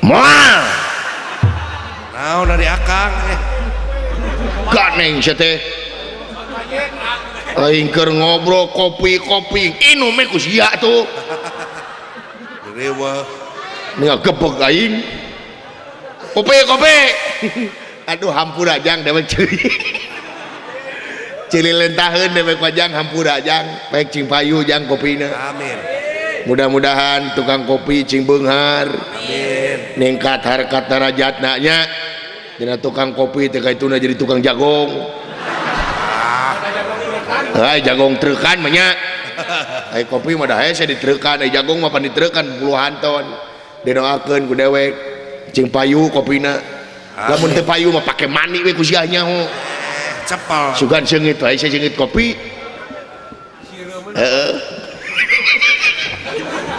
Moal. Naon dari akang Ganeng teh. Aing keur ngobrol kopi inum ku sia tuh. Dewa. Nih gebeg aing. Kopi. Aduh hampura jang dewek cuy. Cililentaheun dewek wajang hampura jang. Baik cing payu jang kopina. Amin. Mudah-mudahan tukang kopi cing beunghar. Amin. Ningkat harkat darajatna nya. Dina tukang kopi teh kaituna jadi tukang jagong. Hai jagong treukan mah nya. Ai kopi mah dah hese ditreukan, ai jagong mah pan ditreukan puluhan ton. Didoakeun ku dewek cing payu kopina. Lamun teu payu mah pake mani we ku sia nya ho. Cepel. Sugan seungit wae seungit kopi. Heeh.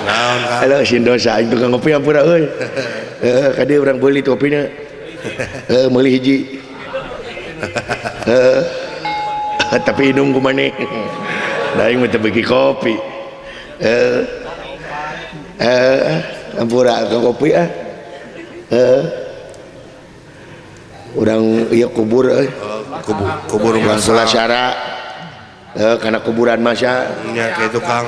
Naon kan? Halo sindosa aing tukang kopi ampura euy. Heeh ka dieu urang beuli kopina. Meuli hiji. Tapi inung ku maneh. Da aing mah teu beuki kopi. Ampura ka kopi ah. Urang ieu kubur euy. Kubur Urang Sulasara. Kana kuburan masa. Nya kayak tukang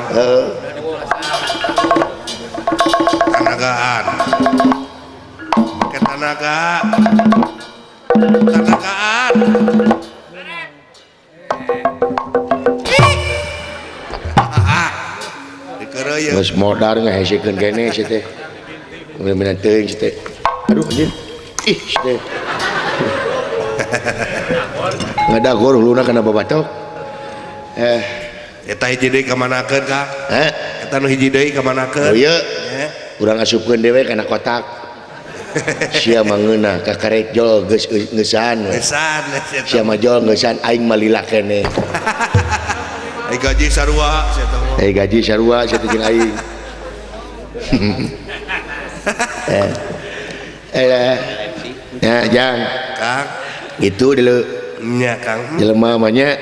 tanagaan. Ke tanagaan. Dikeureuyeun. Geus modar ngahesikeun kene sia teh. Bener-bener teuing sia teh. Aduh anjir. Ih sia teh. Ngadagor huluna kana babatok. Eta hiji deui ka manakeun Kang? Eta nu hiji deui ka Oh manakeun? ieu. Urang asupkeun dewe kana kotak. Sia mah ngeunah ka karek jol geus ngeusan. Gesan Sia mah jol ngeusan aing mah lila keneh. Ai gaji sarua sia teh. Ai gaji sarua sia teh jeung aing. Ya jang. Kang, Itu dulu nya Kang. jelema mah nya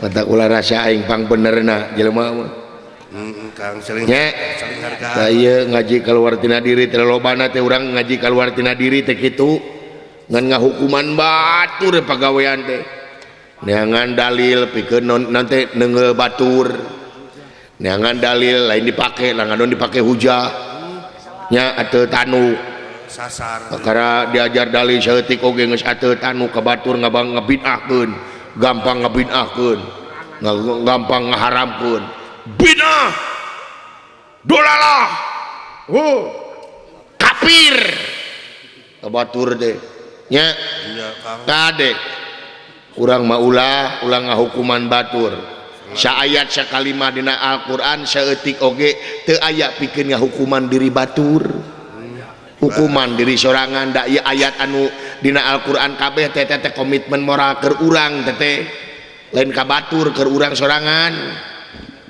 mata ulah rasa aing pang benerna jelema mah. Kang sering Nya hargaan. da ieu ngaji kaluar tina diri teh lobana teh urang ngaji kaluar tina diri teh kitu ngan ngahukuman batur pagawean teh. Neangan dalil pikeun nanti neungeul batur. Neangan dalil lain dipake langan dipake hujah. Nya ateu tanu Sasar. karena diajar dalil saeutik oge geus ateu tanu ka batur ngabidahkeun, gampang ngabidahkeun, gampang ngaharamkeun. Bid'ah, dolalah, kafir, ka batur teh. Nya, kade, urang mah ulah ngahukuman batur. Saayat sakalimah dina Al-Qur'an saeutik oge teu aya pikeun ngahukuman diri batur. Hukuman diri sorangan da ieu ayat anu dina Al-Qur'an kabeh teh komitmen moral keur urang teh lain ka batur keur urang sorangan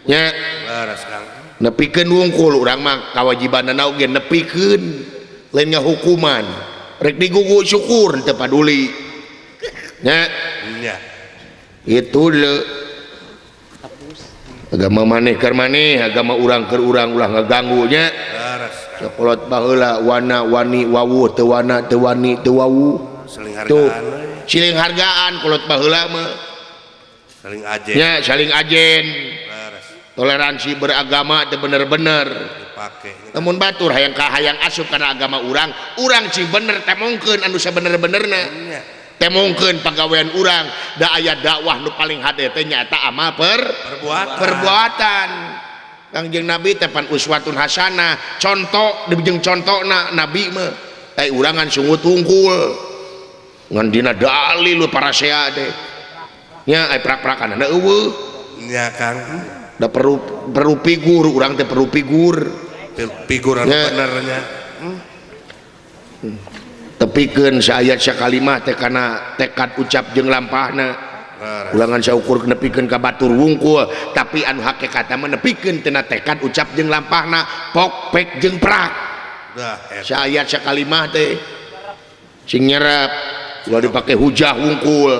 nya Laras Kang. nepikeun wungkul urang mah kawajibanna oge nepikeun lain ngahukuman rek digugu syukur teu paduli nya Nya. itu le agama maneh keur maneh agama urang keur urang ulah ngaganggu nya Laras. sakolot baheula wana wani wawuh teu wana teu wani teu wawuh Saling tuh hargaan. siling hargaan kolot baheula mah Saling ajen. nya saling ajen Laras. toleransi beragama teu bener-bener Dipake. namun batur hayang asup kana agama urang cing bener temongkeun anu sabener-benerna Nya. temongkeun pagawean urang da aya dakwah nu paling hade teh nyaeta amal perbuatan Kangjeng Nabi teh pan uswatun hasanah contoh jeung contona Nabi mah urangan sungut hungkul ngan dina dalil para sea teh nya prak-prakanana eueuh Nya Kang. da perlu figur urang teh perlu figur Figuran Nya. benernya. tepikeun saayat sakalimah teh kana tekad ucap jeung lampahna Laras. ulangan saukur nepikeun ka batur wungkul tapi anu hakikatna mah nepikeun tina tekad ucap jeung lampahna pok pek jeung prak Dah eta. saayat sakalimah teh sing nyerap ulah dipake hujah wungkul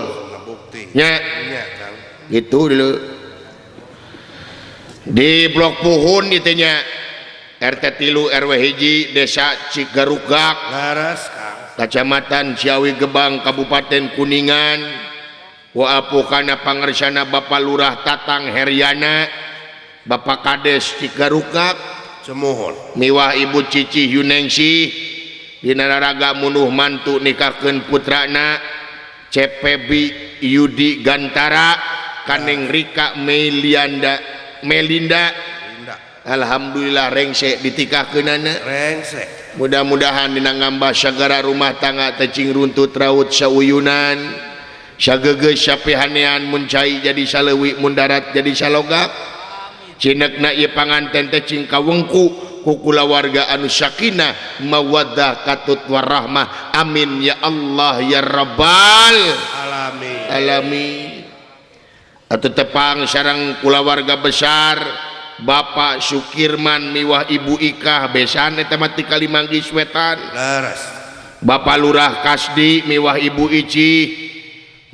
Bukti. nya Nya Kang. gitu dulu di blok puhun itu nya RT 3 RW hiji Desa Cigarugak Laras Kang. Kecamatan Ciawi Gebang Kabupaten Kuningan wa apukana pangersana Bapak Lurah Tatang Heriana Bapak Kades Cigarugak Semohon. miwah Ibu Cici Yunengsi dina raraga munuh mantu nikahkeun putrana Cepebi Yudi Gantara Kaneng Rika Melinda Indah. Alhamdulillah rengse ditikahkeunana Rengsek. mudah-mudahan dina ngambah sagara rumah tangga tecing runtut raut sauyunan sagegeus sapihanean mun cai jadi saleuwi mun darat jadi salogap cinekna ieu panganten tecing kawengku ku kulawarga anu sakinah mawaddah katut warahmah amin ya Allah ya rabbal Alamin. alamin. Atuh tepang sareng kulawarga besar Bapak Sukirman miwah Ibu Ikah besan eta mah ti Kalimanggis Wetan. Laras. Bapak Lurah Kasdi miwah Ibu Ici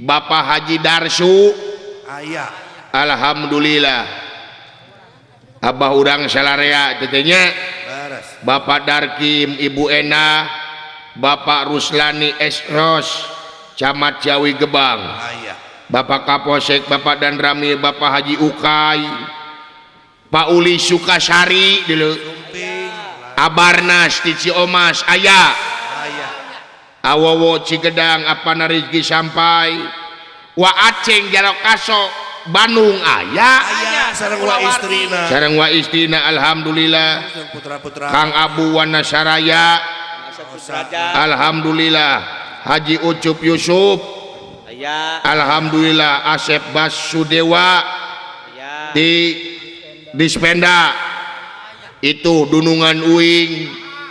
Bapak Haji Darsu Aya. alhamdulillah abah urang salarea tetenya Laras. Bapak Darkim Ibu Ena Bapak Ruslani Esros Camat Ciawi Gebang Aya. Bapak Kapolsek Bapak Danrami Bapak Haji Ukay Pak Uli Sukasari dulu Sumping. Abarnas di Ciomas aya Aya. Awowo Cigedang apana rezeki sampai wa Aceng Jarokaso Bandung aya Aya sareng wa istrina. sareng wa istina alhamdulillah Sareng putra-putra. Kang Abu Wana Saraya alhamdulillah Haji Ucup Yusuf alhamdulillah Asep Basudewa di Spenda itu Dunungan Uing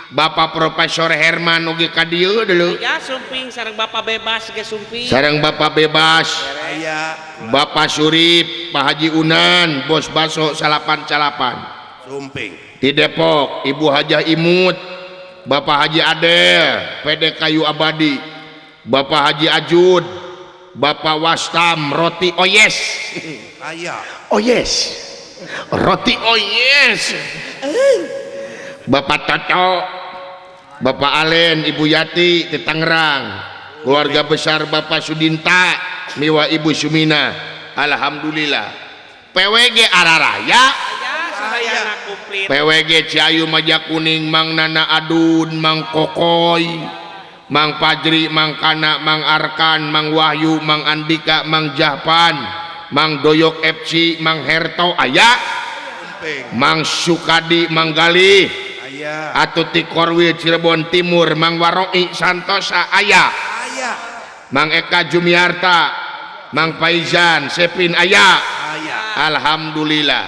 Bapak Profesor Herman oge ka dieu dulu Ya sumping sareng Bapak bebas ge sumping. sareng Bapak Bebas Aya. Bapak Surip Pak Haji Unan Bos Baso Salapan Sumping. di Depok Ibu Hajah Imut Bapak Haji Adel PD Kayu Abadi Bapak Haji Ajud Bapak Wastam Roti Oyes Aya. Oyes Roti Oyes Bapak Toto Bapak Alen Ibu Yati di Tangerang keluarga besar Bapak Sudinta miwa Ibu Sumina alhamdulillah PWG Araraya Ya sadayana komplit. PWG Ciayu Majakuning Mang Nana Adun Mang Kokoy Mang Fajri Mang Kana Mang Arkan Mang Wahyu Mang Andika Mang Jahpan Mang Doyok FC Mang Herto aya Sumping. Mang Sukadi Mang Galih Aya. atuh ti Korwil Cirebon Timur Mang Waroi Santosa aya Aya. Mang Eka Jumiarta Mang Faizan Sepin aya Aya. alhamdulillah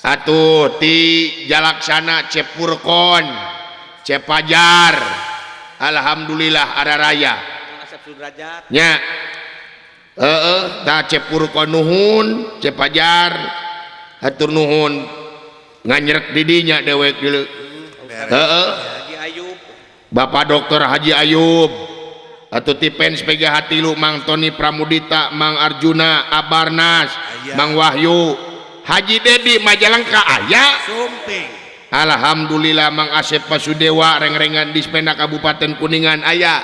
atuh ti Jalaksana Cepurkon Cepajar alhamdulillah ada raya Asep Sudrajat. nya da Cepurkon nuhun Cepajar hatur nuhun nganyerek didinya dewek dulu Haji Ayub. Bapak Dokter Haji Ayub atau tipen sebagai hati lu Mang Tony Pramudita Mang Arjuna Abarnas Aya. Mang Wahyu Haji Dedi Majalengka aya Sumping. alhamdulillah Mang Asep Pasudewa reng-rengan di Spenda Kabupaten Kuningan aya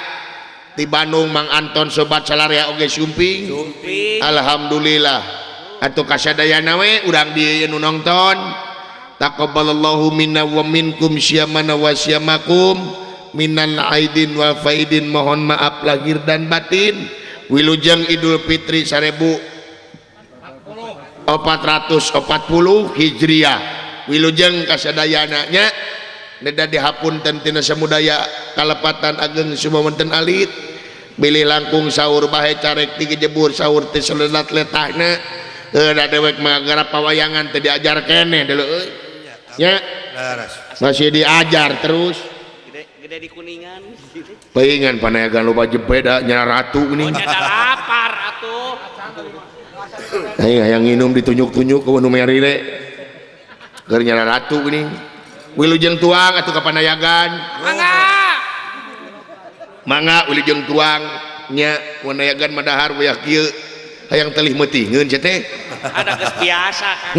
di Bandung Mang Anton Sobat Salaria oge sumping Sumping. alhamdulillah atuh kasadayana we urang dieu nu nonton taqabbalallahu minna wa minkum syamana wa syamakum minal aidin wa faidin mohon maaf lahir dan batin wilujeng Idul Fitri 1440 Hijriah wilujeng kasadayana nya neda dihapunten tina samudaya kalepatan ageng sumamunten alit bilih langkung sahur bahe carek digejebur sahur teh selelat letahna da dewek manggarap pawayangan teh diajar keneh deuleu euy nya Laras. masih diajar terus Gede di Kuningan. pengen panayagan loba jepeda nyana ratu geuning Nyada lapar atuh. aing hayang nginum ditunjuk-tunjuk ke nu meri le keur nyana ratu geuning wilujeng tuang atuh ka panayagan mangga wilujeng tuang nya panayagan madahar wayah kieu hayang telih meutingeun cenah teh Ada geus biasa kan.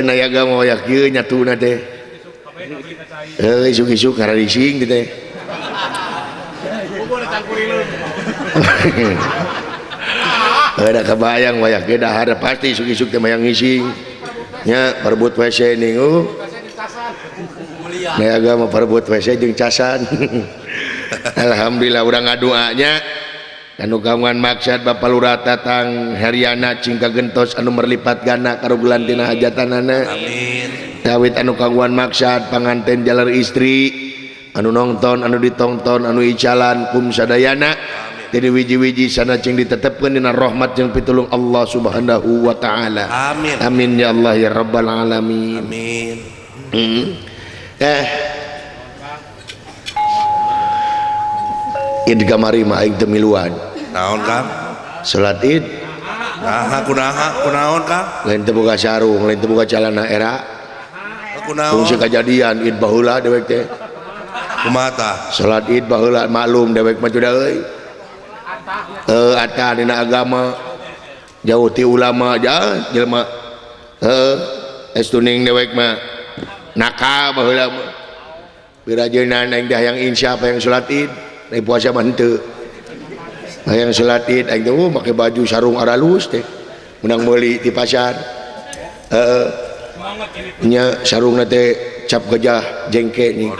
nayaga mah wayah kieu nyatuna teh Isuk-isuk ngaradising gitu. Ada kebayang wayak ge dahar pasti isuk-isuk teh mayang ngising. Nya perebut WC ning Nah agama perebut WC jeung casan. Alhamdulillah urang ngadoanya anu kawangan maksud Bapak Lurah tatang Haryana cing kagentos anu merlipat gana karugulan tina hajatanana. Amin. Dawit anu kagungan maksud panganten jalar istri anu nonton anu ditonton anu icalan kum sadayana jadi wiji-wiji sana cing ditetepkeun dina rahmat jeung pitulung Allah Subhanahu wa taala. Amin. Amin ya Allah ya rabbal alamin. Amin. Id kamari mah aing teu miluan. Naon Kang? Salat Id Kunaon Kang? lain teu boga sarung, lain teu boga calana era. Kunaon? Fungsi kejadian Id baheula dewek teh. Kumata. Salat Id baheula maklum dewek mah da euy. Ata dina agama jauh ti ulama jelema estuning dewek mah nakal baheula mah. Birajeunna aing teh hayang insya apa yang salat Id, ai puasa mah henteu. Hayang salat Id aing teh make baju sarung aralus teh. Menang meuli di pasar. Nya sarungna teh cap gajah jengke nih.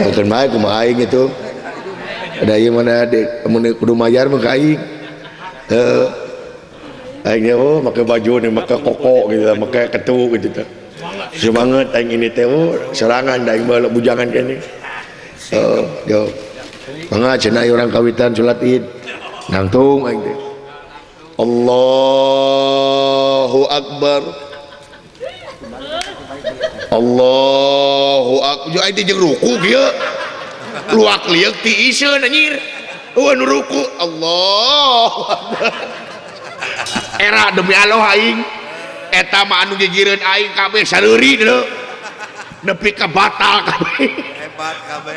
Bukan bae kumaha aing itu. Ada ieu mana adek mun kudu mayar mah ka aing. Aing make baju nih make koko gitu, make ketu gitu teh. Semangat aing ini teh serangan da aing bae bujangan kene. Yo. Mangga cenah urang kawitan salat Id. Nangtung aing teh. Allahu Akbar. Allahu Akbar. Aing teh jeung ruku kieu. Luak liuk ti iseun anjir. Nu ruku Allahu Akbar. Era demi Allah aing eta mah anu gigireun aing kabeh sareuri deuleu. Nepi ka batal kabeh. Hebat kabeh.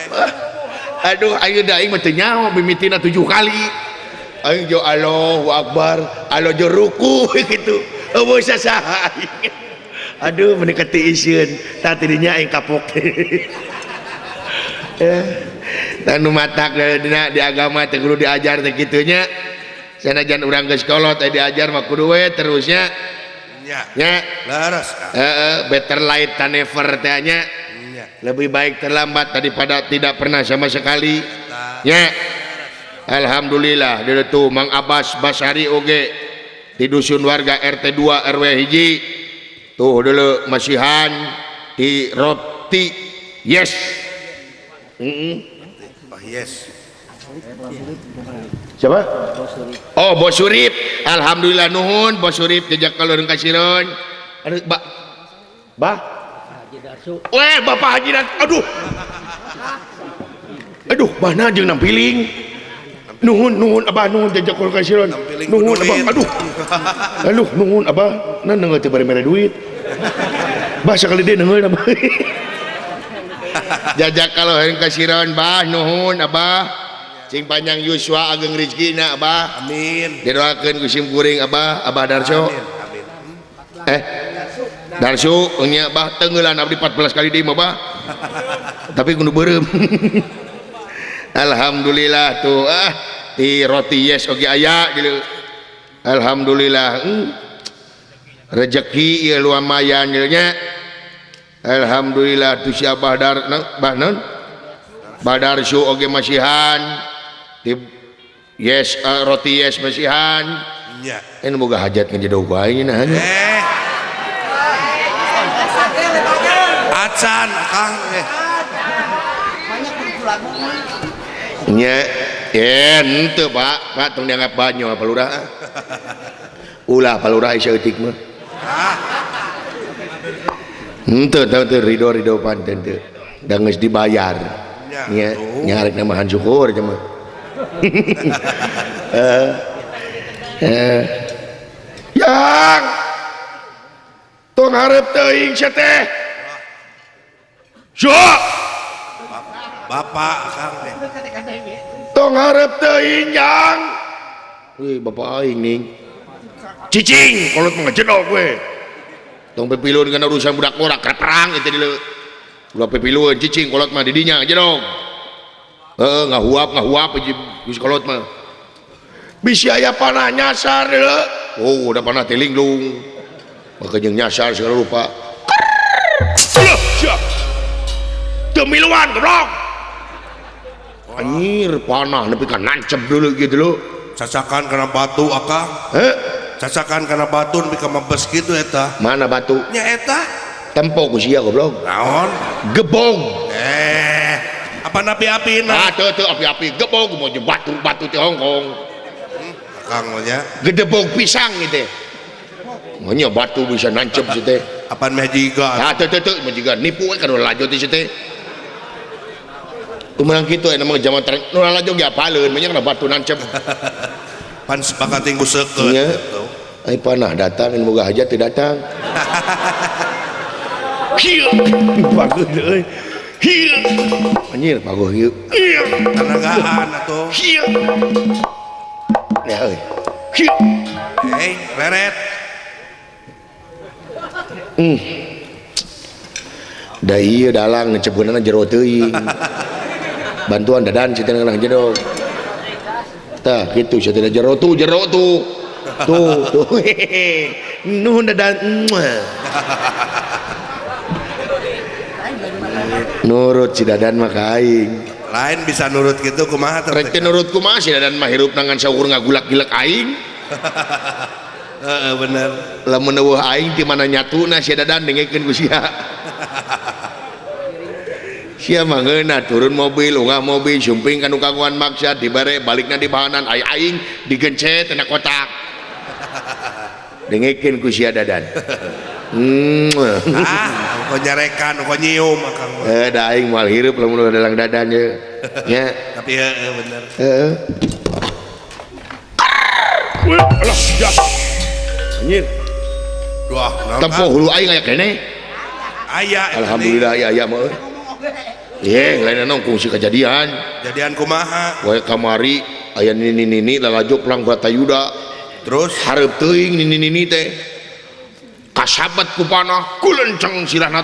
Aduh aing da aing mah teu nyaho mimitina 7 kali. Aing jo Allahu Akbar, alo jo ruku gitu. Eueuh sasaha aing. Aduh mendekati iseun, tah tidinya aing kapok. Tanu matak dina di agama teh kudu diajar teh kitu nya. Sanajan urang geus kolot teh diajar mah kudu we terusnya. Nya. Laras. Better late than never teh nya. Lebih baik terlambat daripada tidak pernah sama sekali. Nya. Alhamdulillah dia tuh Mang Abbas Basari oge di dusun warga RT 2 RW hiji tuh dulu masihan di roti yes. Yes. Siapa? Oh Bos Surip. Alhamdulillah nuhun Bos Surip jejak kaleureung ka Siron. Haji Darsu. Weh Bapak Haji Darsu. Aduh mana jeung nampiling. Nuhun abah nuhun jejak kaleureung ka Siron. Nuhun abah. Aduh nuhun abah. Nan neungeut teu bari mere duit. Bah sakali deui neungeun abah. Jajak kaleureung ka Siron bah nuhun abah. Cing panjang yuswa ageng rezekina abah. Amin. Didoakeun ku sim kuring abah Darso. Amin. Darso nya abah teungeulan abdi 14 kali deui mah bah. Tapi kudu beureum. Alhamdulillah tuh di roti yes oge aya gitu. Alhamdulillah. Rezeki ieu lumayan nya. Alhamdulillah tuh si abah Badarsu oge masihan di yes roti yes masihan nya anu boga hajat ngejedog bae nah acan Kang nya henteu Pak tong dianggap banyo apa lurah ulah palurah saeutik mah henteu ridho panten teu da geus dibayar nya nyarek namahan syukur cenah yang tong hareup teuing sia teh sok Bapak Kang tong hareup teuing yang bapak aing ning cicing kolot mah jedog we tong pepilun kana urusan budak morak perang itu dulu ulah pepilun cicing kolot mah didinya aja dong ngahuap aja geus kolot mah bisi aya panah nyasar deuleu oh udah panah teh linglung maka jeung nyasar segala rupa teu miluan goblok anjir panah nepi ka nancep dulu gitu lo cacakan karena batu akang cacakan karena batu nepi ka mabes kitu eta mana batu nya eta tempo ku sia goblok naon gebong apa api-apina teu api-api gebong mau je batu teh Hongkong akang mah nya gedebong pisang gitu nya batu bisa nancep situ teh apaan meh jiga teu mah jiga nipu kan ulah lajot di situ teh kumaha kitu eta mah zaman tren ulah lajot ge apaleun mah nya batu nancep pan sepakat tinggu seukeut nya gitu. ai panah datang moga hajat teu datang hieu bagus euy hieu anjir bagus hieu tenagaan atuh hieu ya euy hieu leret da ieu dalang ngecepeunana jero teuing bantuan dadan cita nang jero tah kitu cita jero tuh nuhun dadan nurut si dadan mah ka aing lain bisa nurut gitu kumaha rek teh nurut kumaha si dadan mah hirup nangan saukur ngagulak-gilek aing bener lamun eueuh aing ti mana nyatuna si dadan dengekeun ku sia sia mah ngeuna turun mobil unggah mobil sumping kanu kagungan maksad dibare balikna di bahanan aing digencet tina kotak dengekeun ku sia dadan kok nyarekan kok nyium akang da aing moal hirup lamun dalang dadan ye nya tapi bener alah jas anjir wah tempo hulu aing aya kene aya alhamdulillah aya mah lain nongkung si kejadian jadian kumaha wae kamari aya nini lalajo pelang Bratayuda terus hareup teuing nini teh kasabat ku panah kulenceng sirahna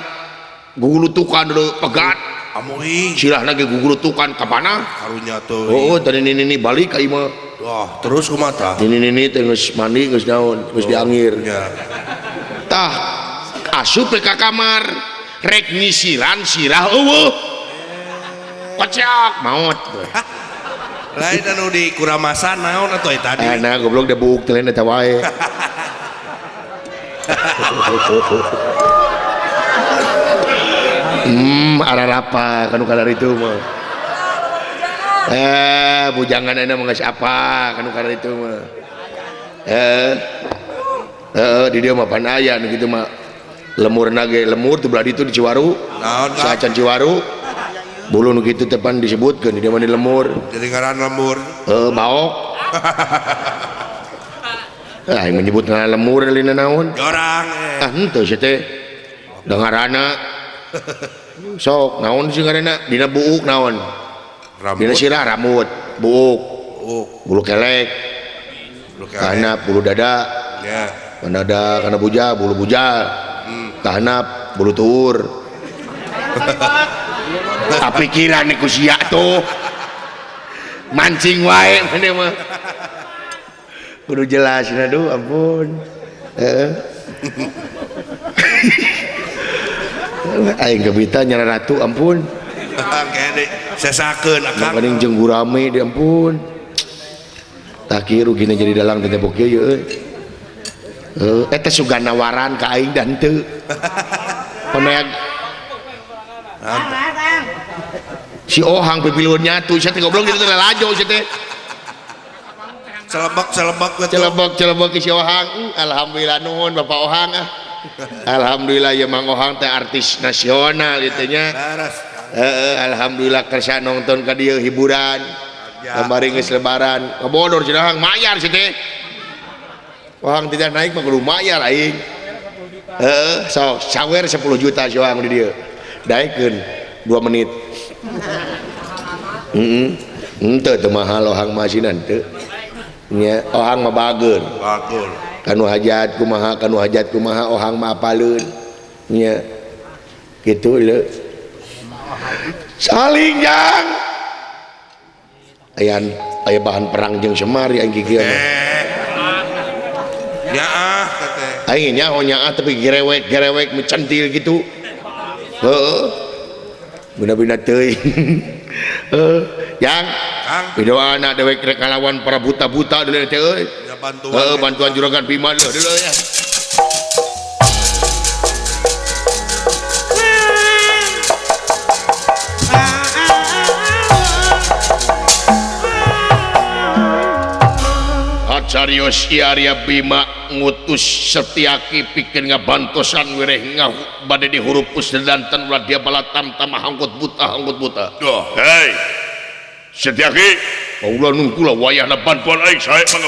gugulutukan dulu pegat amuy sirahna ge gugulutukan ka panah karunya tuh tadi nini balik ka imah wah terus kumaha nini teh geus mandi geus naon geus diangir tah asup ka kamar rek nyisiran sirah eueuh kocak maot lain anu di kuramasan naon atuh tadi nah goblok da buuk teh lain eta wae ararapa kanu kadar itu mah bujangan enak mah geus apa kanu kadar itu mah di dia mah pan aya nu kitu mah lemurna ge lemur teu belah ditu di Ciwaru sacan Ciwaru bulu nu kitu teh pan disebutkeun di dia mah di lemur jadi ngaran lemur baok aing menyebut ngaran lemur lina naon jorang henteu sia teh dengarana sok naon sih ngaranna dina buuk naon dina sirah rambut buuk bulu kelek kahanap bulu dada dada kana buja bulu bujal kahanap bulu tuur tapi kira nih kusia tuh mancing wae mana mah kudu jelas aduh ampun aing gebita nyara ratu ampun kayaknya sesakeun akang paling jeung gurame di ampun tak kieu rugina jadi dalang teh tepok kieu eta sugana waran ka aing dan teu pameag si ohang pipiluan nyatu sia teh goblok gitu teh lalajo sia teh celebek si ohang alhamdulillah nuhun bapak ohang alhamdulillah ya mang ohang teh artis nasional itu nya alhamdulillah kersa nonton ka dieu hiburan kamari geus lebaran kabodor cenah mayar sia teh ohang tidak naik mah kudu mayar aing sok sawer 10 juta si ohang di dieu daekeun 2 menit teu mahal ohang masinan teu nya ohang mah bageun kanu hajat kumaha ohang mah apaleun nya kitu le saling jang aya bahan perang jeung semar yang gigieu nyaah teh aing nyaho nyaah tapi gerewek mencentil gitu heeh beuna-beuna teuing yang Kang videoana dewek rek ngalawan para buta-buta deuleu teh euy ya bantuan bantuan juragan Bima deuleu ya Carios Arya Bima ngutus Setiaki pikeun ngabantosan wireh bade dihurupus danten ulah dia balatam tamah hangkut buta Hei Setiaki ulah nungkula wayahna bantuan aing sae mangga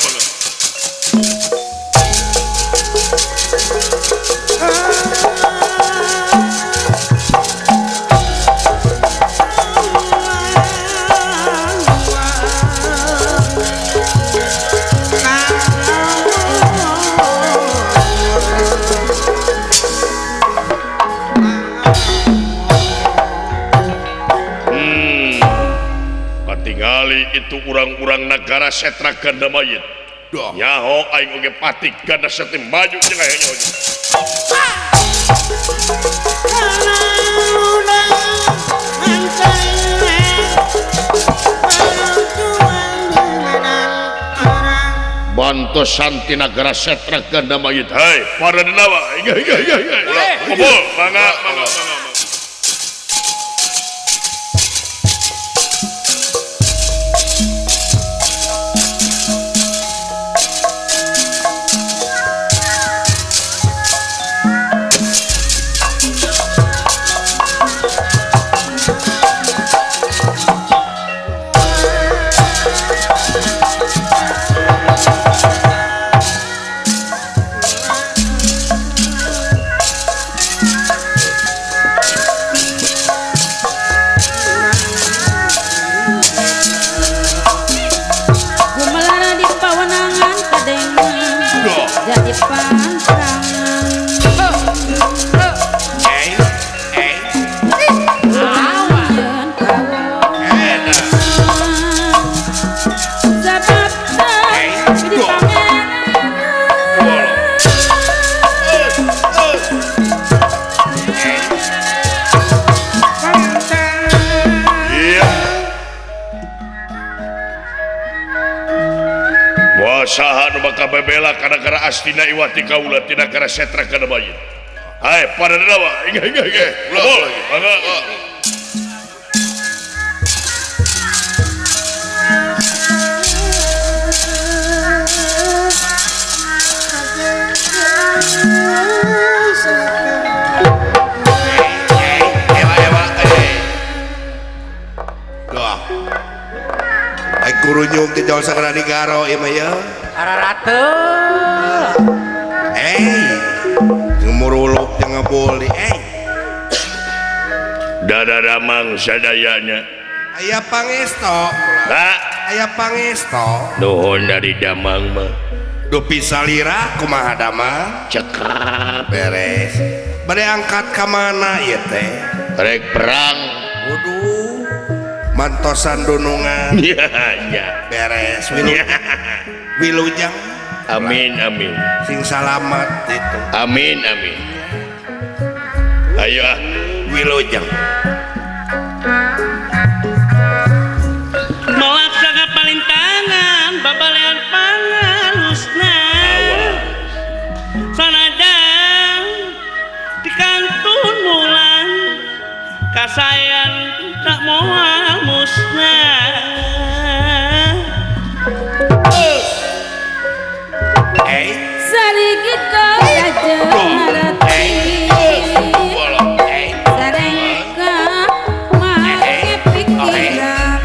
tingali itu orang-orang negara Setra Ganda Mayit nyaho aing oge pati ganda seti maju jeung aya nyaho bantosan ti negara Setra Ganda Mayit hai para denawa kumpul mangga saha nu bakal bebela ka negara astina iwati kaula ti negara Setra Ganda Mayit. Hai para denawa, inggih. Mangga. Guru nyung ti jol sakana digaro ieu mah ya. Ararateul. Ngemuruluk jeung ngaboli. Dadadamang sadayana. Aya pangesto. Aya pangesto. Nuhun dari damang mah. Dupi salira kumaha damang? cekap Beres. Bade angkat ka mana ieu teh? rek perang Waduh. Mantosan dunungan. Ya. Beres wilujang Amin. sing salamat itu. Amin. Ayo Wilujang Melaksanakan palintangan babalean pangalusna sanajan di kantun mulan kasayan tak moal musnah. Sarigit kau kajeng harati sareng ka make pikiran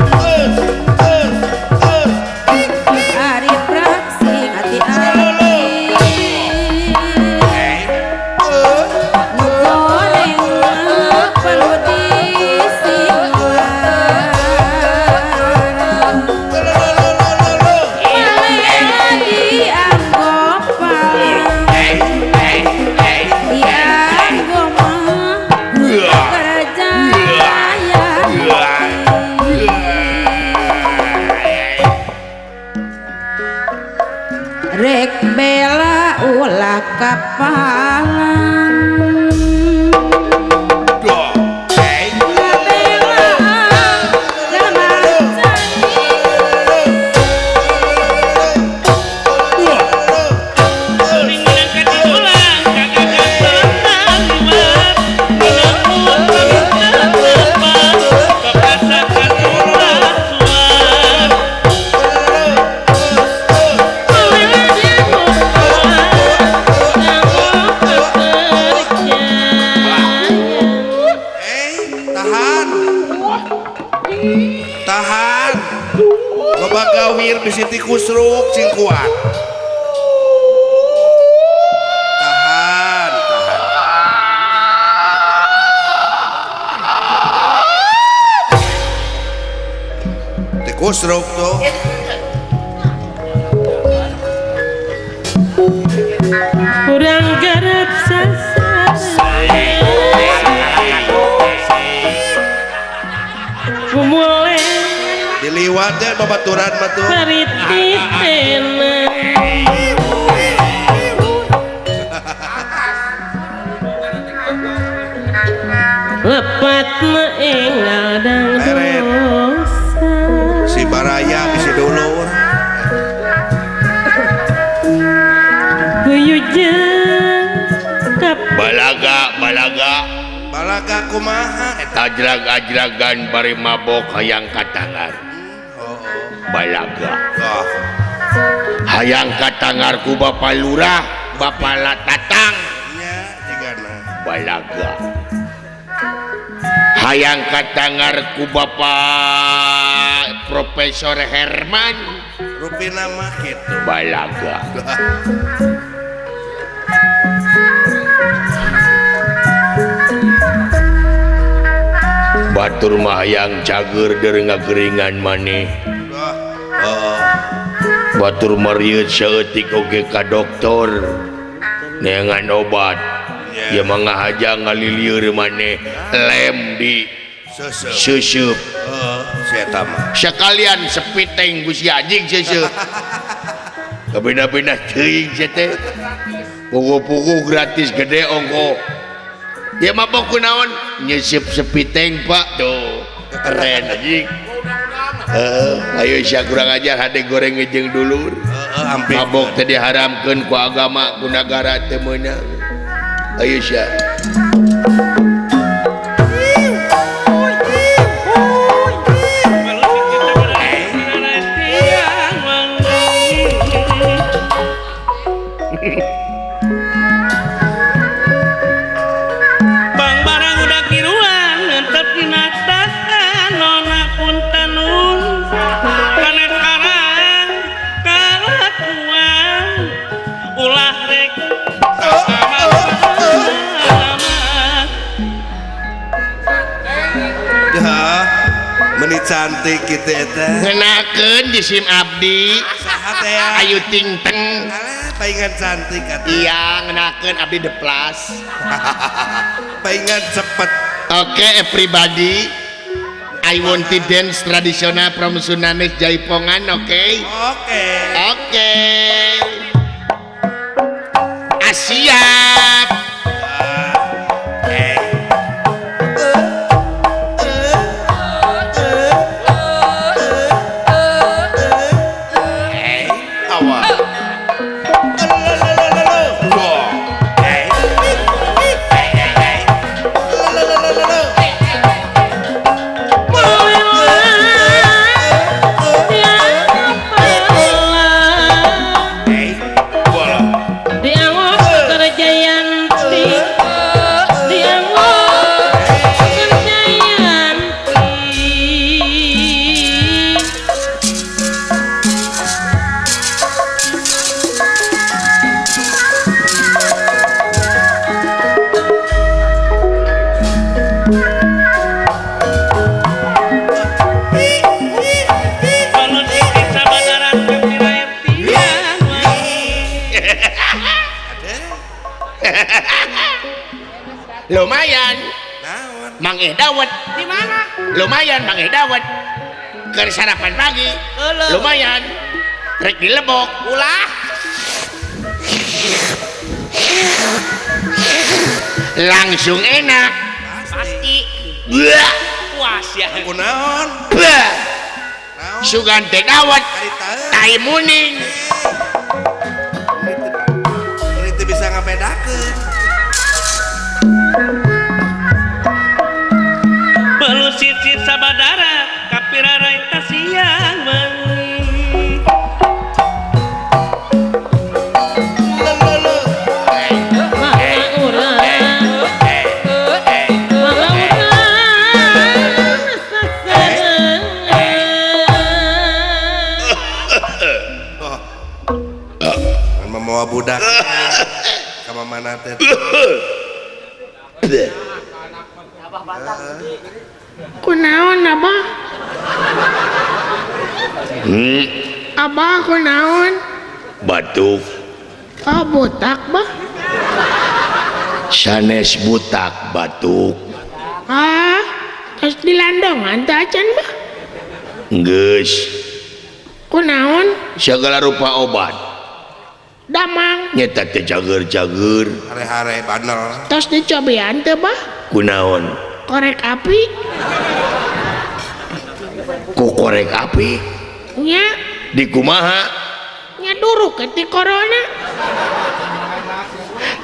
ari praksing hati-hati nukoneng perlu disingguan kapalan Duh. Hey. belaan zaman cani Kuring minang katidulan kagak kasaran liwat minangkun paminta tepat kepasakan surat suar Tahan. Tahan. Loba gawir bisi tikusruk sing kuat. Tahan, tahan. Tikusruk tuh. kurang garap sasaran mulai Diliwat deh babaturan mah tuh. parititena lepat meengal dan Leret. dosa Si Baraya bisi dulur. huyujeng kap balaga Balaga kumaha eta. ajrag-ajragan bari mabok hayang katangar balaga Oh. hayang katangar ku Bapak Lurah Bapak Latatang Nya jigana. balaga hayang katangar ku Bapak Profesor Herman Rupina mah kitu. balaga batur mah hayang cager dari ngageringan maneh Oh. batur marieu saeutik oge ka dokter neangan obat ya mangahaja ngalilieur maneh lem di Sesep. seusup Saya mah. sekalian sepiteng Gusti Ajing seusup kabina-bina teuing sia teh pugu-pugu gratis gede ongko ya mabok kunaon nyeusup sepiteng Pak tuh keren anjing ayo sia kurang ajar hade goreng jeung dulur Ampir. mabok teh diharamkeun ku agama ku nagara teu meunang ayo sia Bang barang udah kiruan ngetep dinatakan nona pun tanun karena sekarang kalakuan ulah rek sama Dah. Menit cantik gitu eta. ngenakeun di SIM abdi Saha teh ya? ayu ting teng Alah, paingan cantik atuh. iya ngenakeun abdi the plus Paingan cepet. oke everybody I want to dance tradisional from Sunanes Jaipongan oke Oke. oke siap Awal. kalau sikit sabadaran kepirain tiang lumayan Naon? Mang Dawet di mana lumayan Mang Dawet ke sarapan pagi lumayan rek dilebok ulah langsung enak. Pasti Blah, puas ya. Kunaon? blah. Sugan teh dawet, Karita. tai muning. Ini teh bisa ngabedakeun. Belusir-sir sabadara kapirara eta siang meuli. Kan mamawa budak. Sama mana teh? Blah. Kunaon abah? Abah kunaon? Batuk. Oh botak bah? Sanes butak batuk. Ah, terus dilandongan teh acan bah? Geus. Kunaon? Segala rupa obat. Damang. Nyeta teh cager-cager. Hare-hare bandel. Terus dicobian teh bah? Kunaon? Korek api? Ku korek api. Nya, Di kumaha? nya duruk ti corona.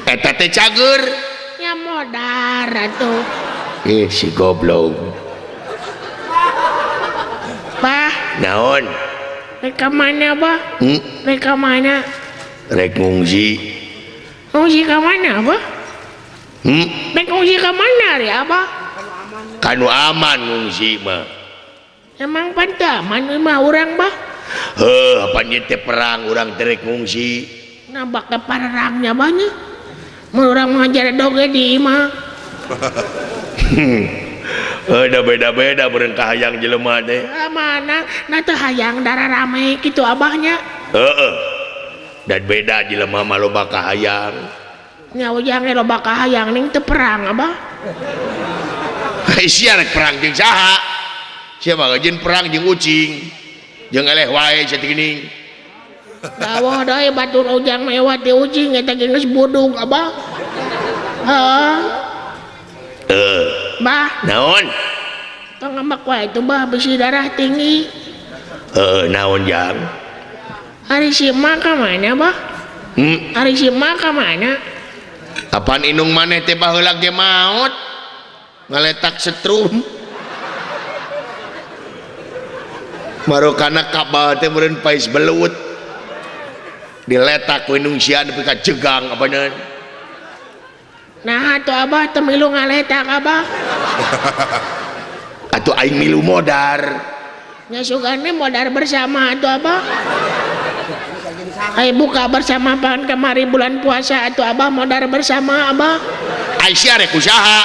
Eta teh cager. Nya modar atuh. Si goblok. Bah, Naon? mereka mana bah? Mereka mana? Rek ngungsi. Ngungsi ke mana bah? Mereka ngungsi ke mana ya bah? Kanu aman ngungsi mah. Emang pantaman mah orang bah? Apa teh perang urang teh rek ngungsi. Nambah ke pararangnya banyak. Mau orang mengajar doge di imah. Ada beda-beda berengkah hayang jelema teh. Mana? Nah teh hayang darah rame gitu abahnya. Dan beda jelema mah loba kahayang. Nya ujangnya loba kahayang ning teu perang abah. Sia rek perang jeung saha? Sia mah jeung perang jeung ucing. Jeung eleh wae satigeuning. Dawah deui batur ujang mewah ti ucing eta ge geus budug abah. Heeh. Bah, Naon? tong ngambek wae itu bah besi darah tinggi. Naon jang? Ari si mak ka mana bah? Ari si mak ka mana? Kapan inung maneh teh baheula ge maot? Ngaletak setrum. Marokana kabal teh meureun pais belut. Diletak ku inung sia nepi ka jegang apaneun. Nah atuh abah teu milu ngaletak abah. Atuh aing milu modar. Nya sugane modar bersama atuh abah. Ayo buka bersama pan kemari bulan puasa atuh abah modar bersama abah. Aisyah rek usaha.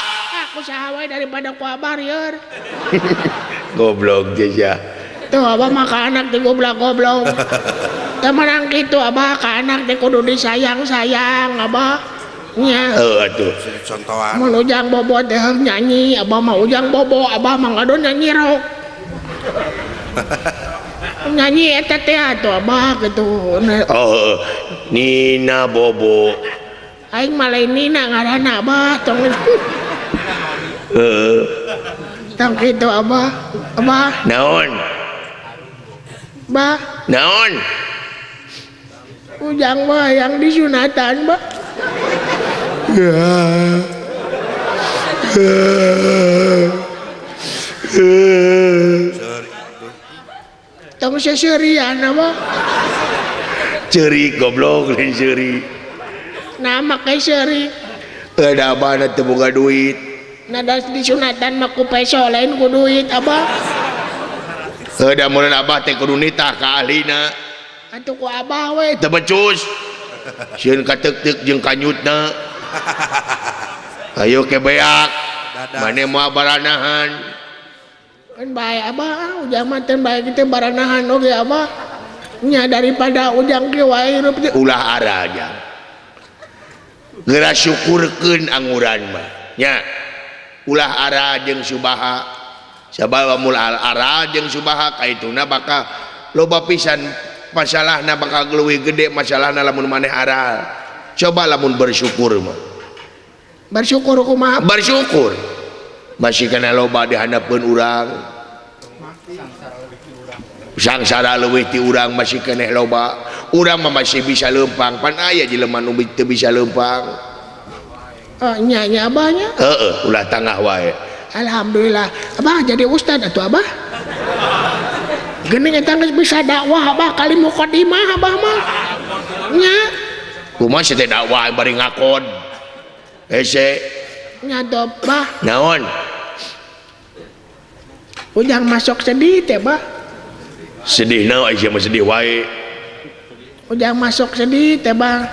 Aku saha wae daripada ku abah rieur. Goblok teh sia. Tuh abah mah ka anak teh goblok-goblok. Teu menang kitu abah ka anak teh kudu disayang-sayang abah. Nya. Atuh. Contohan. Mun ujang bobo teh nyanyi abah mah ujang bobo abah mah ngadon nyanyi rock. Nyanyi eta teh atuh abah gitu. Nina Bobo. Aing mah lain nina ngaranna abah tong. Tong kitu abah. Abah, Naon? bah, Naon? ujang mah yang disunatan, bah. Tong seserian abah. Ceri goblok lain ceri. Nah make seri. Ada abah teu boga duit. Nah das disunatan mah ku peso lain ku duit abah. Ada mun abah teh kudu nitah ka ahlina. Atuh ku abah we. Teu becus. Sieun kateuk-teuk jeung kanyutna. Ayo ke beak. Mane moal baranahan. Kan bae abah, ujang mah teu bae kitu baranahan oge abah. Nya daripada ujang ke wae hirup teh. Ulah ara aja. Geura syukurkeun anguran mah. Nya. Ulah ara jeung subaha. Sabab mul ara jeung subaha kaituna bakal loba pisan masalahna bakal leuwih gede masalahna lamun maneh aral. coba lamun bersyukur mah bersyukur kumaha bersyukur masih kena loba dihandapkeun urang sangsara leuwih ti urang masih keneh loba urang mah masih bisa leumpang pan aya jelema nu teu bisa leumpang nya abahnya heeh ulah tangah wae alhamdulillah abah jadi ustad atuh abah geuning eta geus bisa dakwah abah kali mukadimah abah mah nya kumaha teh dakwah bari ngakon hese nya dobah naon ujang masuk sedih teh bah sedih naon aya mah sedih wae ujang masuk sedih teh bang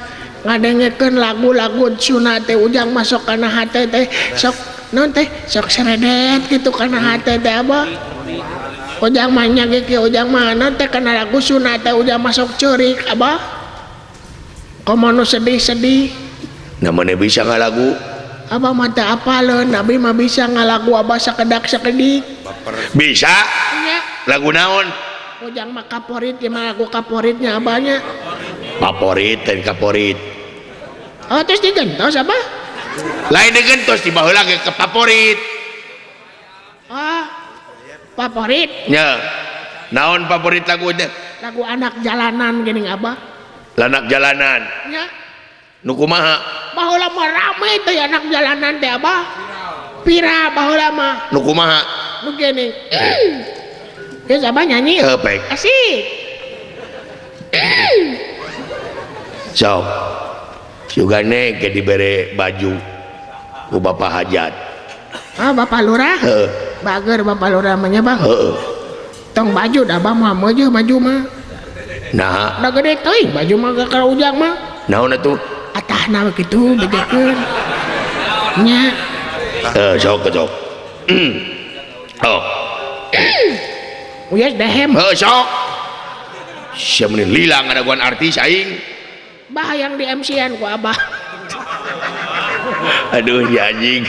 ngadengekeun lagu-lagu sunat teh ujang masuk kana hate teh sok non teh sok seredet gitu kana hate teh abah ujang mah nya ge ujang mah non teh kana lagu sunat teh ujang masuk ceurik abah komo nu sedih-sedih namanya bisa ngalagu abah mah teu apaleun nabi mah bisa ngalagu abah sakedak-sakedik bisa nya lagu naon ujang mah kaporit ya mah lagu kaporitnya abahnya favorit dan kaporit oh terus digentos abah lain digentos di baheula ge ke favorit favorit nya naon favorit lagu teh lagu anak jalanan geuning abah lanak jalanan nya nu kumaha baheula mah rame teh anak jalanan teh abah pira baheula mah nu kumaha nu geuning geus abah nyanyi pek asik sok sugane ke dibere baju ku bapak hajat bapak lurah heeh bager bapak lurah mah nya bang heeh tong baju da abah mah meuh maju mah nah da gede teuing baju mah ka ujang mah naon atuh atahna kitu bejakeun nya sok oh uyas dahem sok sia meunin lila ngadaguan artis aing bah yang di MC-an ku abah aduh ya anjing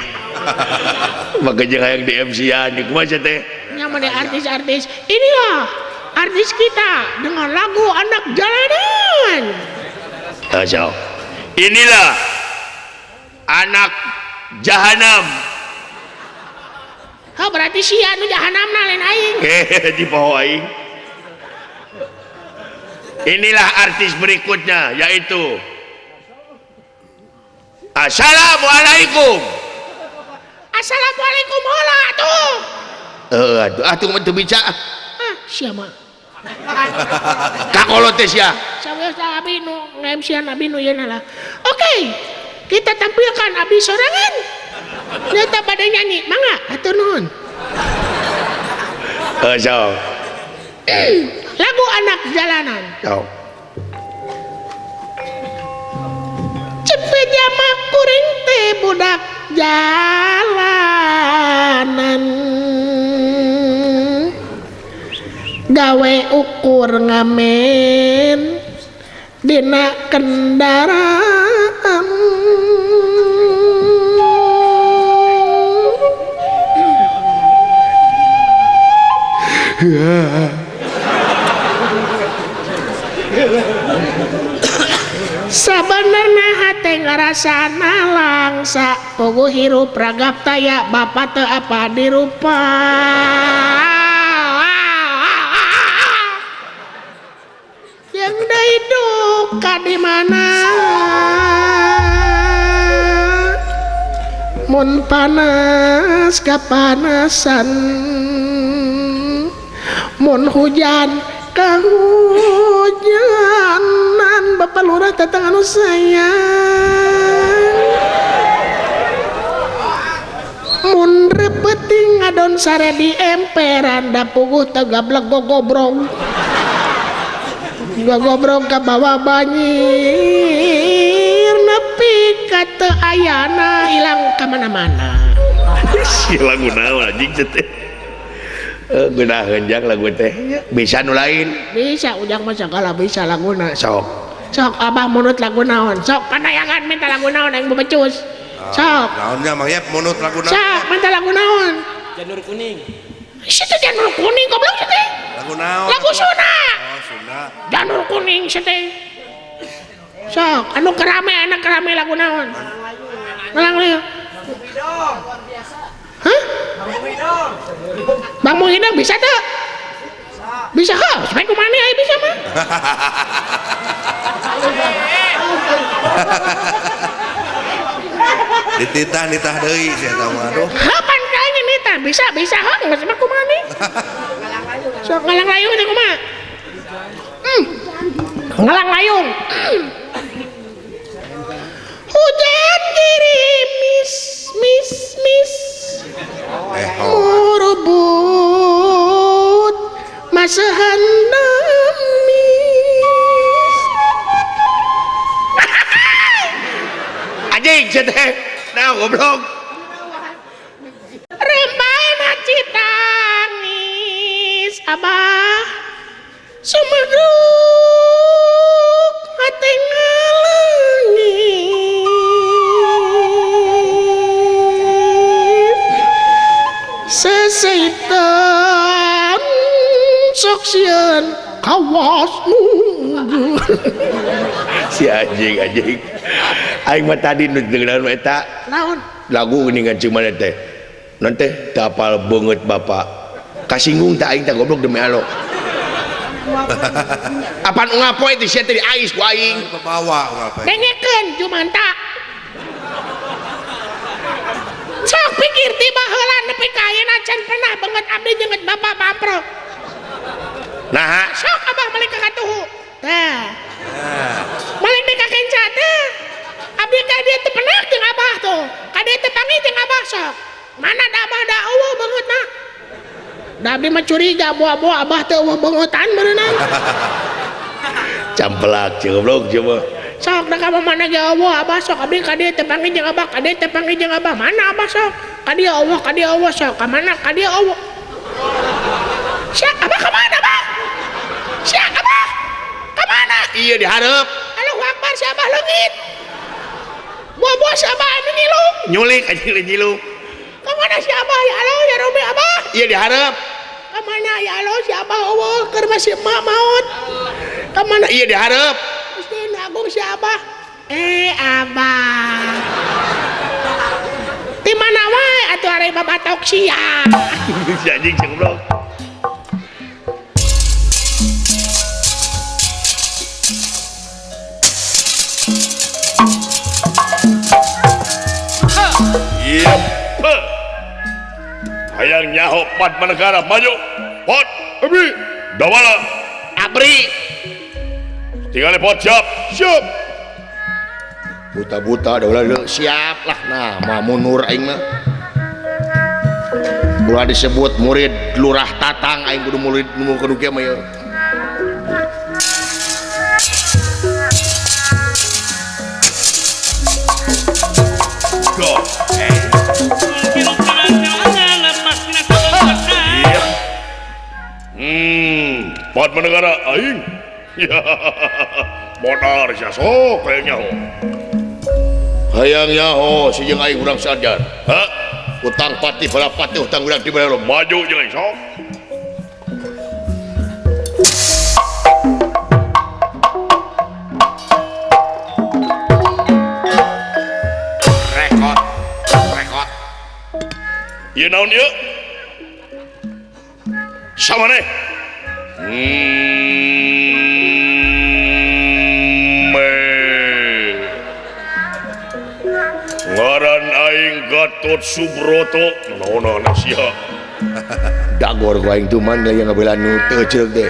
makanya hayang di MC-an kumaha teh nya mah artis-artis inilah artis kita dengan lagu anak jalanan sok inilah anak jahanam berarti sia nu jahanamna lain aing di bawah aing inilah artis berikutnya yaitu Assalamualaikum Assalamualaikum hola tuh atuh teu bica sia mah kakolot teh sia saweus abi nu nge-MC-an abi nu yeuna lah oke kita tampilkan abi sorangan nyata pada nyanyi mangga atuh nuhun sok lagu anak jalanan sok cepet jama kuring teh budak jalanan gawe ukur ngamen dina kendaraan sabenerna hate ngarasana langsa puguh hirup ragap taya bapak teu apa dirupa yang deui duka di mana mun panas kapanasan mun hujan kahujanan bapak lurah datang anu sayang mun repeting ngadon sare di emperan da puguh tegablek gogobrong ka bawah banjir nepi ka teu ayana ilang ka mana-mana si lagu naon anjing teh gunaheun jang lagu teh bisa nu lain bisa ujang mah segala bisa laguna sok abah munut lagu naon sok pandayangan minta lagu naon yang bebecus sok naonnya mang ya munut lagu naon sok minta lagu naon Janur kuning. situ janur kuning goblok situ lagu naon lagu Sunda oh Sunda janur kuning situ Sok, anu kerame anak kerame lagu naon? Ngalang lieu. Hah? Bang Muhidang bisa tuh? Bisa kok, sampai kumana ya bisa mah? Dititah deui saya tahu aduh. Kapan kayaknya nita? Bisa kok, nggak sampai kumana? Sok ngalang layung teh kumaha? Ngalang layung. Hujan gerimis, mis. Merebut masa handamis. Anjing teh. Nah goblok. Rembana citangis abah sumedruk hati seseitan sok sieun kawas nunggu. Si anjing aing mah tadi nu dengeran eta naon lagu geuningan cuman teh nanti tapal beungeut bapak kasinggung teh aing teh goblok demi Allah. Apaan ngapoe teh sia teh ais ku aing Bawa ngapain? dengekeun jumanta. Sok pikir tiba heula nepi ka ayeuna can pernah banget abdi jeung bapak pamprok. Nah, sok abah malik ka katuhu. Tah. Malik di ka kenca teh. Abdi ka dieu teh pernah jeung abah tuh. Ka dieu teh panggih jeung abah sok. Mana da abah da eueuh banget na. Da abdi mah curiga boa-boa abah teh eueuh bangetan beunang. Camplak goblok coba. Sok da ka mana ge eueuh abah sok abdi ka dieu teh panggih jeung abah, ka dieu teh panggih jeung abah. Mana abah sok? Ka dieu eueuh sok. Ka mana? Ka dieu eueuh. Sia abah ka mana abah? Sia abah? Ka mana? Iya di hareup. Allahu Akbar si abah leungit. Buah-buah si abah anu ngilung. Nyulik anjing ngilung. Ka mana si abah ya Allah ya Rabbi abah? Iya di hareup. Ka mana ya Allah si abah eueuh keur masih emak maut. Ka mana? Iya di hareup. Gusti Agung si abah. Abah. Di mana wae atuh are babatok sia. Si anjing si goblok. Yep. Hayang nyaho Padma Negara maju. Pot, abri, dawala, abri. Tinggal pot siap. Buta-buta dawala siap lah. Nah, mah munur aing mah. Ulah disebut murid Lurah Tatang aing kudu murid nu kudu kieu mah ya. Go. Padma Negara aing. Ya. Modar sia sok hayang nyaho. Hayang nyaho si jeung aing urang sadar. Hah? Utang pati bala pati utang urang di bala maju jeung aing sok. Rekod. Ieu naon ieu? Samaneh. Ngaran aing Gatot Subroto. Naon sia? Dagor ku aing tuman da yang ngabelan nu teu ceuk teh.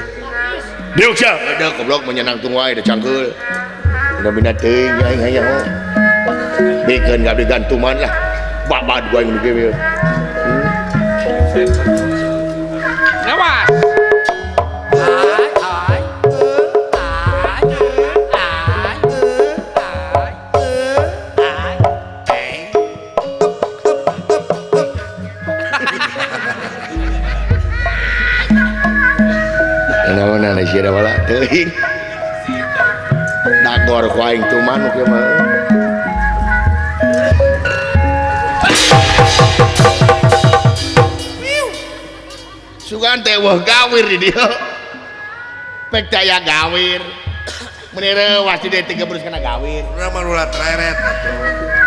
Diuk sia, da goblok menyenang tung wae da cangkeul. Da minat teuing aing hayang. Bikeun ngabdi gantuman lah. Babad ku aing nu kieu. Nawas. Naon sia da bala teuing. Dagor ku aing tuman nu kieu mah. Sugan teh wah gawir di dieu. Pek daya gawir. Menirawas di tiga berus kena gawir. Urang mah ulah treret atuh.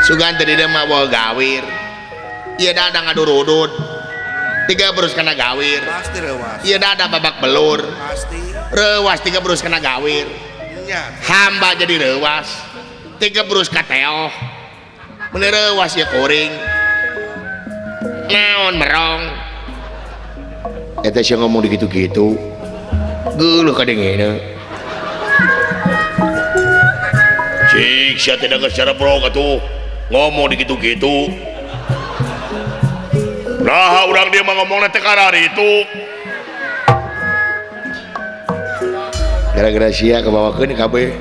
Sugan tadi dia mah bawa gawir. Iya dada ngadurudud. Tiga berus kena gawir. Pasti rewas. Iya dada babak belur. Pasti. Rewas tiga berus kena gawir. Nya. Hamba jadi rewas. Tiga berus kateoh. Menirawas ya kuring. Naon merong. Eta sih ngomong gitu-gitu. Geuleuh kadengena. Cik, saya tidak secara bro atuh ngomong di gitu-gitu. Nah, orang dia mah ngomongnya tekarar itu. Gara-gara sia kebawakeun kabeh.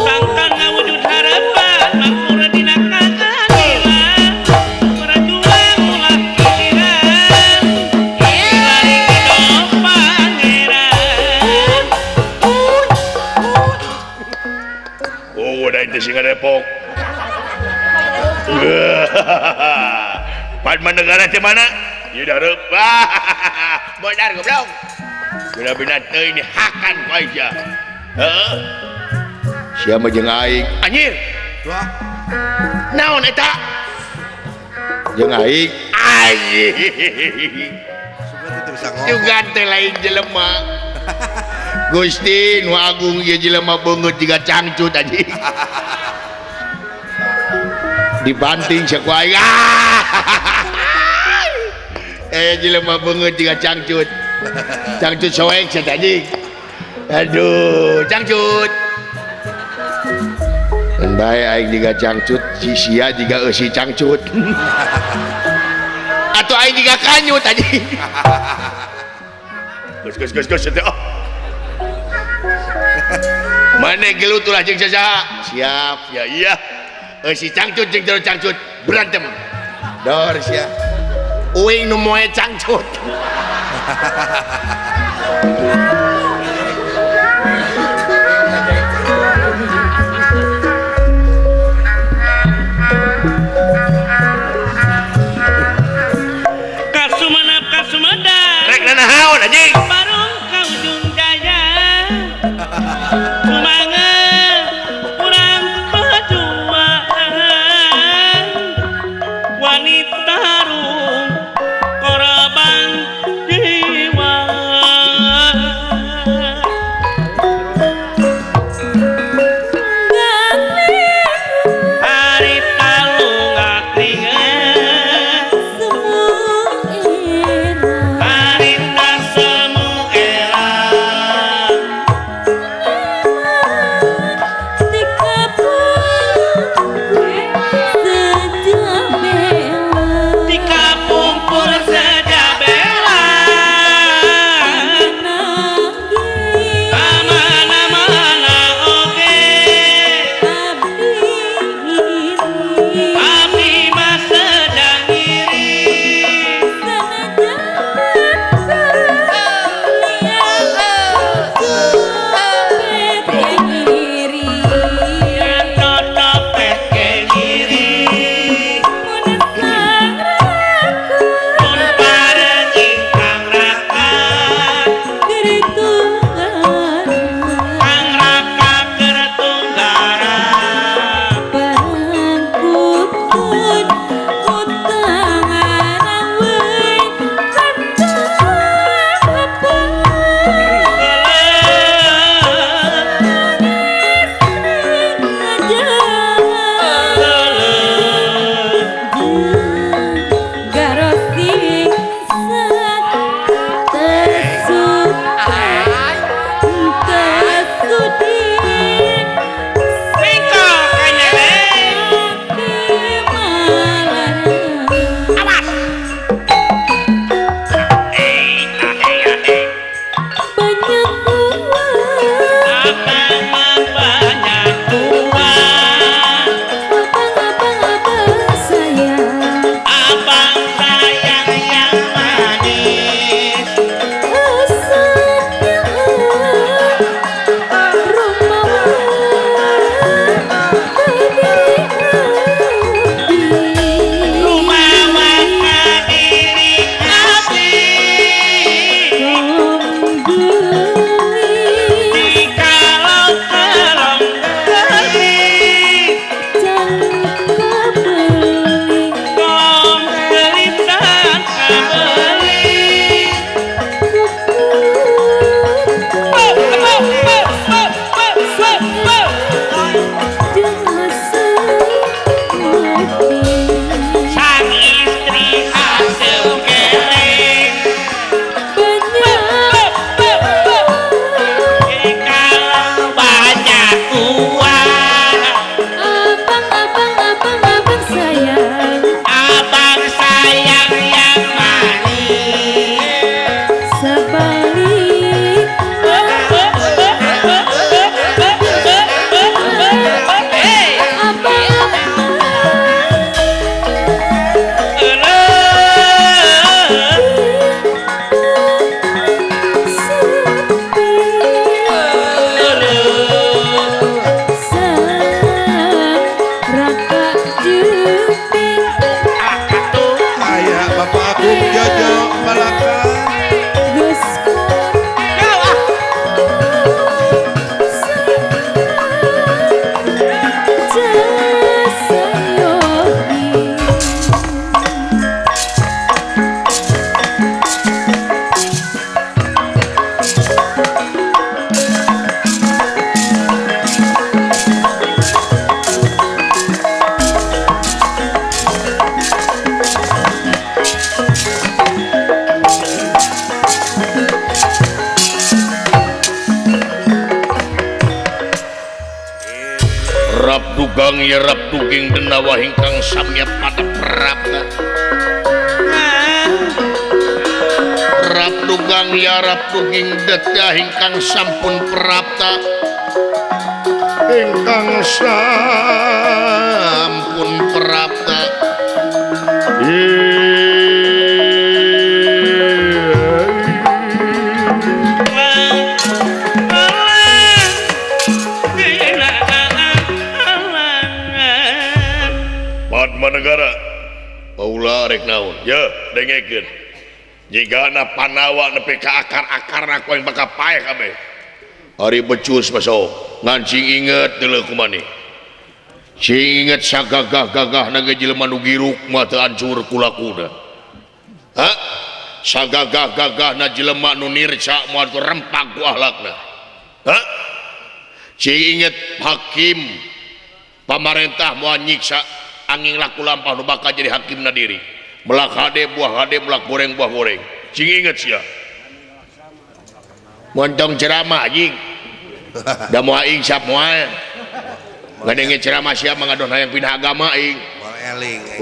Sangkan ngawujud harapan makmur dina kagadilan berjuang ulah pikiran lari hidup pangeran. Oh, udah itu singa Depok. Padman negara di mana? Ya dareup. Bodar goblok. Benar-benar teu ini hakan ku aja. Heeh. Sia mah jeung aing. Anjir. Wah, Naon eta? Jeung aing. Anjir. sugan teu bisa ngomong. Juga teh lain jelema. Gusti nu agung ieu jelema beungeut jiga cangcut anjing. Dibanting sia ku aing. Jelema beungeut jiga cangcut. Cangcut soek sia teh anjing. Aduh, cangcut. Dan bae aing jiga cangcut, si sia jiga eusi cangcut. Atau aing jiga kanyut anjing. Geus teh. Mane gelut ulah jeung sasaha? Siap, ya iya. Si cangcut jeung jero cangcut berantem. Dor sia. Uing nu moe cangcut. Kasumanap kasumedang Rek nanahaun anjing. barung ka ujung jaya sumanget urang berjuang wanita rung korban jiwa dugang yerap duging denawa hingkang samya pada perapta rap dugang yarap duging detya hingkang sampun perapta hingkang sampun perapta negara paula rek naon ya dengekeun jigana panawa nepi ka akar-akarna ku yang bakal paeh kabeh ari becus masuk ngan cing inget deuleu kumani cing inget sagagah-gagahna ge jelema nu giruk mah teu hancur kulakuna ha sagagah-gagahna jelema nu nirca moal teu rempak ku akhlakna ha cing inget hakim pamarentah moal nyiksa angin laku lampah nu bakal jadi hakim nadiri melak hade buah hade melak goreng buah goreng cing inget sia montong ceramah anjing da moal aing sap moal ngadenge ceramah sia mengadon hayang pindah agama aing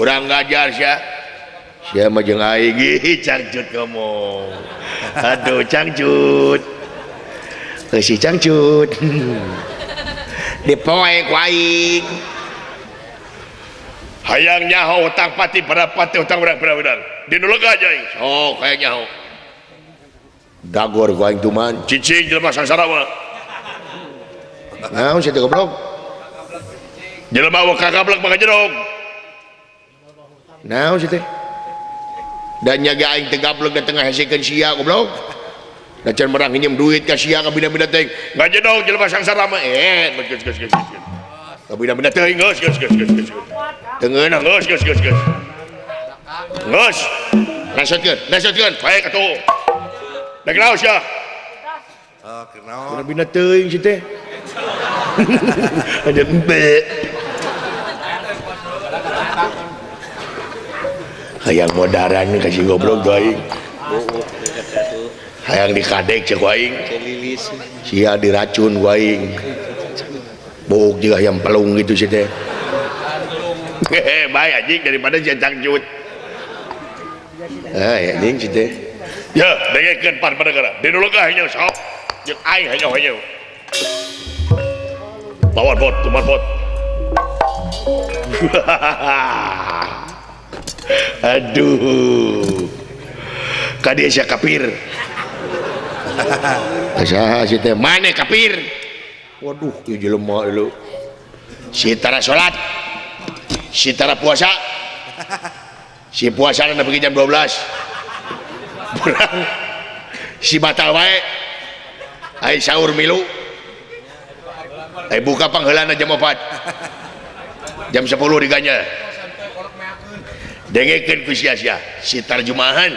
urang ngajar sia mah jeung aing ih cangcut ngomong aduh cangcut si cangcut dipoe ku aing hayang nyaho utang pati pada pati utang benar-benar di nulega aja oh kayak nyaho dagor gua yang tuman cicing jelema sangsara mah naon sih teh goblok jelema wak kagablek mah jerog naon sih teh dan nyaga aing teh gablek da tengah hesikeun sia goblok da can merang nginjem duit ka sia ka bina-bina teh ngajedog jelema sangsara mah geus bina-bina teh geus tengeunah geus nasotkeun bae atuh da naon sia oh kenaon bina teuing si teh ada embe hayang modaran kasih goblok aing hayang dikadek cek aing sia diracun aing bohong juga yang pelung gitu sih teh baik anjing daripada jajang jut ya anjing sih teh ya dengekeun pan negara di dulu kah hanya sok jeung aing hanya bawa bot tuman bot aduh kadia sia kapir asa sih teh mana kapir waduh ieu jelema lu sitara salat sitara puasa si puasa na pergi jam 12 kurang si batal wae ai sahur milu ai buka pangheulana jam 4 jam 10 diganya dengekeun ku sia-sia si tarjumahan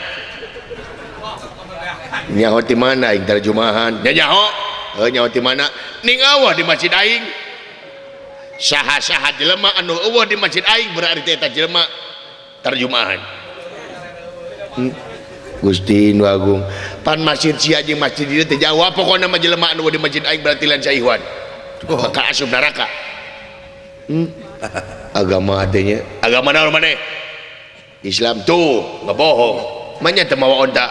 nyaho ti mana aing tarjumahan nyaho nyaho ti mana ning awah di masjid aing saha-saha jelema anu eueuh di masjid aing berarti eta jelema tarjumahan Gusti nu agung pan masjid sia jeung masjid ieu teh jawab pokona mah jelema anu di masjid aing berarti lain saihwan ka asup neraka agama adanya agama naon maneh Islam tuh nggak bohong manya teu mawa onta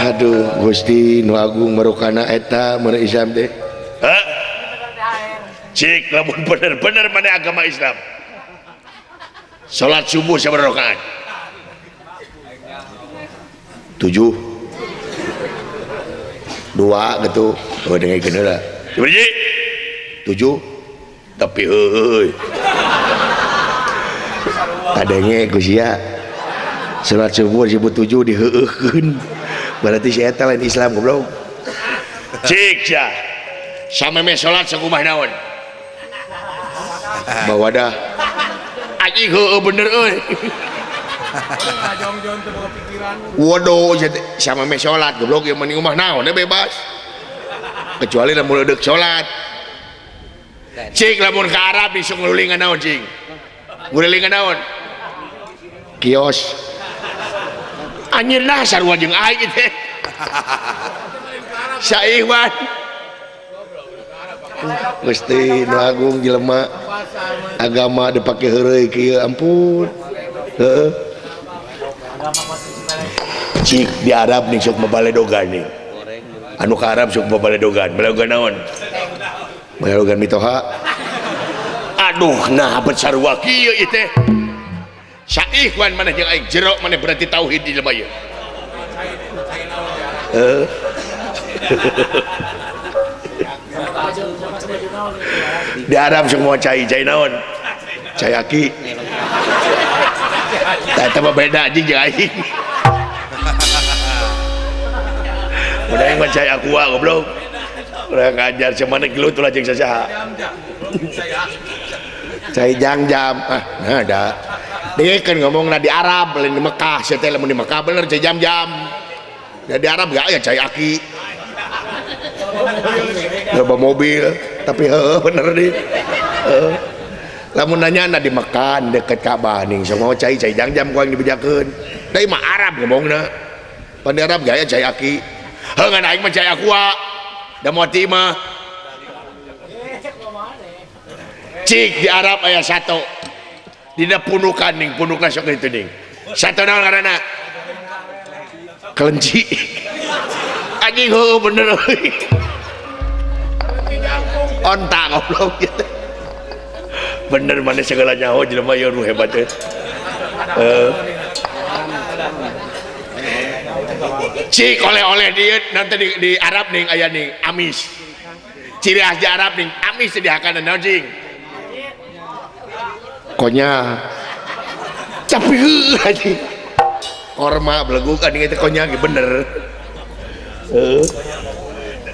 aduh Gusti nu agung marukana eta mun Islam teh ha cik lamun bener-bener mana agama Islam salat subuh sabaraha rakaat 7 2 gitu oh dengekeun heula berji 7 tapi heueuy adanya Gusia salat subuh 7 diheueuhkeun berarti si eta lain Islam goblok cik sia sameme salat sakumaha naon bawadah anjing heueuh bener euy waduh sameme salat goblok ieu mending umah naon bebas kecuali lamun leudeuh salat cik lamun ke Arab disuk ngulingan naon cing ngulingan naon kios anjir nah sarua jeung aing teh saihwan Gusti nu agung jelema agama dipake heureuy kieu ampun. Heeh. Cik di Arab nih sok mabaledogan nih. Anu ka Arab sok mabaledogan. Baledogan naon? Baledogan mitoha. Aduh, nah abet sarua kieu ieu teh. Saikhwan maneh jeung aing jero maneh berarti tauhid di jelema ieu. Di Arab semua cai naon? Cai aki. Eta mah beda anjing jeung aing. Udah yang mah cai aqua goblok. Udah ngajar cuman gelut ulah jeung sasaha. Cai jam-jam. Nah ada. Dia kan ngomongna di Arab, lain di Mekah. Saya teh lamun di Mekah bener cai jam-jam. Ya di Arab gak ya cai aki. Loba mobil, tapi bener deh. Lamun nanya di Mekah deket Ka'bah nih, semua cai jam-jam ku yang dibejakeun. Da mah Arab ngomongna. Pan di Arab gak ya cai aki. Ngan aing mah cai aqua. Da moti mah. Cik di Arab aya satu. Dina punukan ning, punukna sok itu ning. Satu naon ngaranna? Kelenci. Anjing heuh bener euy. Onta goblok gitu. Bener mana segala nyaho jelema ieu nu hebat teh. Cik oleh-oleh dieu nanti di Arab ning aya ning amis. Ciri khas di Arab ning amis disediakan naon cing? Konya. Tapi heuh anjing. Korma beleguk anjing teh konya ge bener.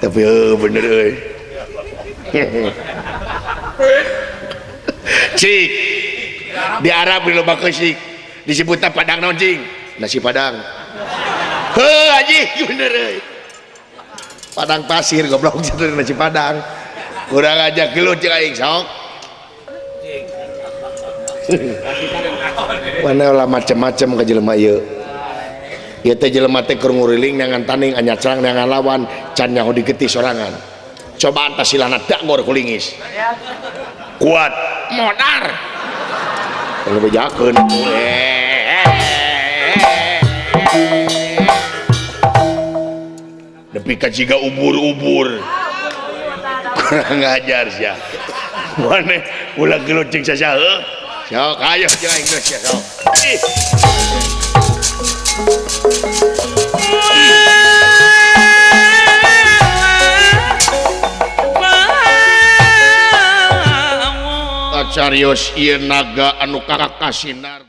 Tapi bener euy. Cik di Arab di loba keusik disebutna padang naon cing? Nasi padang. Heuh anjing bener euy. Padang pasir goblok itu nasi padang. Kurang aja gelut jeung aing sok. Mana lah macam-macam ka jelema ieu. Ieu teh jelema teh keur nguriling nangan tanding anya cerang nangan lawan can nyaho digeti sorangan. Cobaan tas silana dagor kulingis. Kuat modar. Kalau bejakeun nepi ka jiga ubur-ubur. Kurang ngajar sia. Mane ulah gelut jeung sasaha heuh. Sok ayo jeung aing geus sia sok. Carios ieu naga anu kakasinar